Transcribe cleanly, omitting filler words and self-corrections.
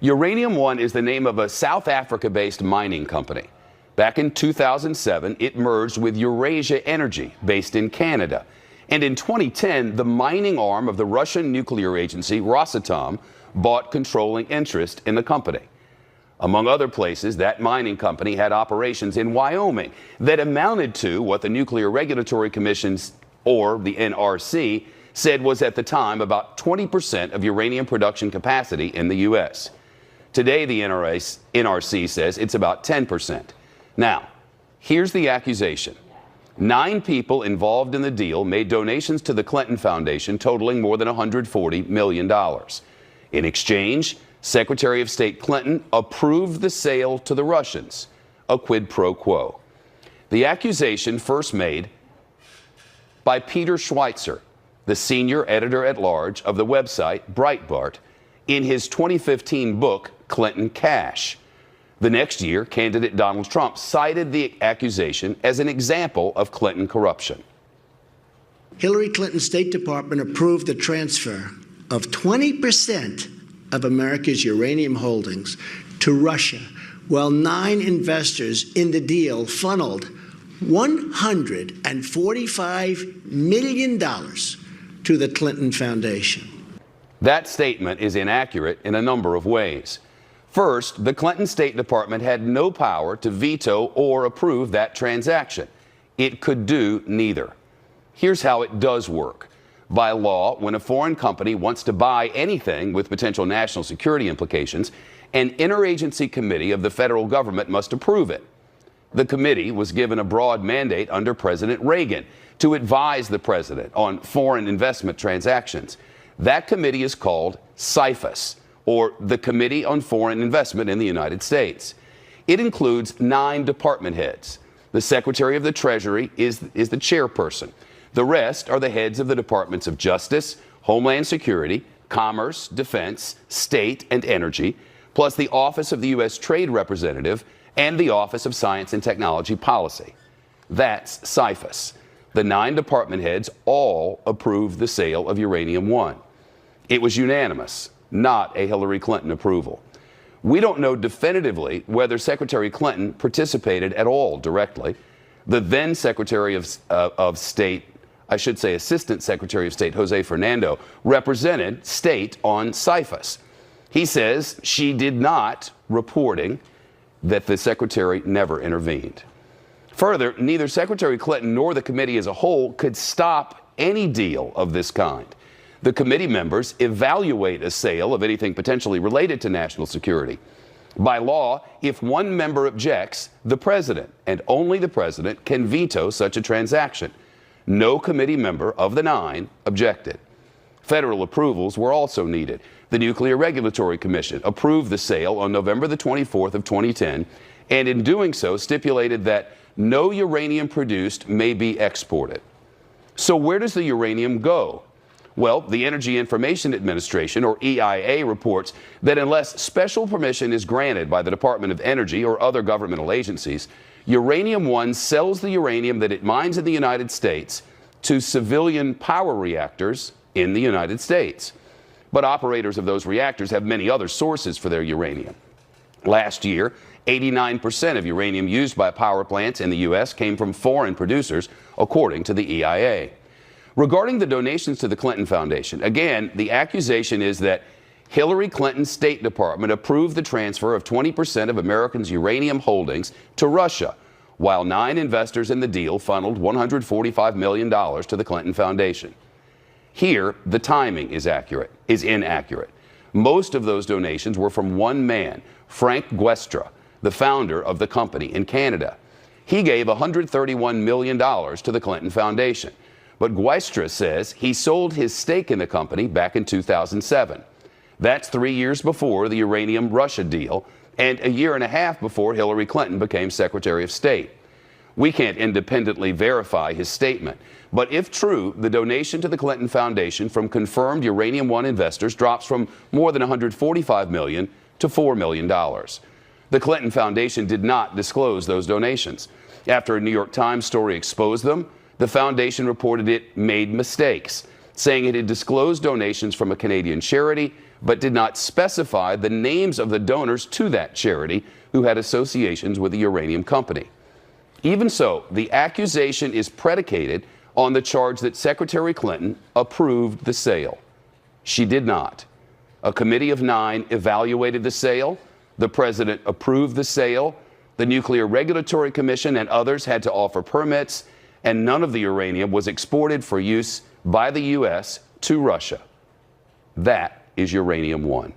Uranium One is the name of a South Africa-based mining company. Back in 2007, it merged with Eurasia Energy, based in Canada. And in 2010, the mining arm of the Russian nuclear agency, Rosatom, bought controlling interest in the company. Among other places, that mining company had operations in Wyoming that amounted to what the Nuclear Regulatory Commission, or the NRC, said was at the time about 20% of uranium production capacity in the U.S. Today, the NRC says it's about 10%. Now, here's the accusation. 9 people involved in the deal made donations to the Clinton Foundation totaling more than $140 million. In exchange, Secretary of State Clinton approved the sale to the Russians, a quid pro quo. The accusation first made by Peter Schweitzer, the senior editor-at-large of the website Breitbart, in his 2015 book, Clinton Cash. The next year, candidate Donald Trump cited the accusation as an example of Clinton corruption. Hillary Clinton's State Department approved the transfer of 20% of America's uranium holdings to Russia, while 9 investors in the deal funneled $145 million to the Clinton Foundation. That statement is inaccurate in a number of ways. First, the Clinton State Department had no power to veto or approve that transaction. It could do neither. Here's how it does work. By law, when a foreign company wants to buy anything with potential national security implications, an interagency committee of the federal government must approve it. The committee was given a broad mandate under President Reagan to advise the president on foreign investment transactions. That committee is called CIFIS, or the Committee on Foreign Investment in the United States. It includes 9 department heads. The Secretary of the Treasury is the chairperson. The rest are the heads of the Departments of Justice, Homeland Security, Commerce, Defense, State, and Energy, plus the Office of the U.S. Trade Representative and the Office of Science and Technology Policy. That's CIFIS. The 9 department heads all approved the sale of Uranium One. It was unanimous, not a Hillary Clinton approval. We don't know definitively whether Secretary Clinton participated at all directly. The then Secretary of State, I should say Assistant Secretary of State Jose Fernando, represented state on CIFIS. He says she did not, reporting that the Secretary never intervened. Further, neither Secretary Clinton nor the committee as a whole could stop any deal of this kind. The committee members evaluate a sale of anything potentially related to national security. By law, if one member objects, the president, and only the president, can veto such a transaction. No committee member of the 9 objected. Federal approvals were also needed. The Nuclear Regulatory Commission approved the sale on November the 24th of 2010, and in doing so stipulated that no uranium produced may be exported. So where does the uranium go? Well, the Energy Information Administration, or EIA, reports that unless special permission is granted by the Department of Energy or other governmental agencies, Uranium One sells the uranium that it mines in the United States to civilian power reactors in the United States. But operators of those reactors have many other sources for their uranium. Last year, 89% of uranium used by power plants in the U.S. came from foreign producers, according to the EIA. Regarding the donations to the Clinton Foundation, again, the accusation is that Hillary Clinton's State Department approved the transfer of 20% of Americans' uranium holdings to Russia, while 9 investors in the deal funneled $145 million to the Clinton Foundation. Here, the timing is inaccurate. Most of those donations were from one man, Frank Guestra, the founder of the company in Canada. He gave $131 million to the Clinton Foundation. But Guestra says he sold his stake in the company back in 2007. That's 3 years before the uranium-Russia deal and a year and a half before Hillary Clinton became Secretary of State. We can't independently verify his statement, but if true, the donation to the Clinton Foundation from confirmed Uranium One investors drops from more than $145 million to $4 million. The Clinton Foundation did not disclose those donations. After a New York Times story exposed them, the foundation reported it made mistakes, saying it had disclosed donations from a Canadian charity but did not specify the names of the donors to that charity who had associations with the uranium company. Even so, the accusation is predicated on the charge that Secretary Clinton approved the sale. She did not. A committee of 9 evaluated the sale. The president approved the sale. The Nuclear Regulatory Commission and others had to offer permits, and none of the uranium was exported for use by the U.S. to Russia. That is Uranium One.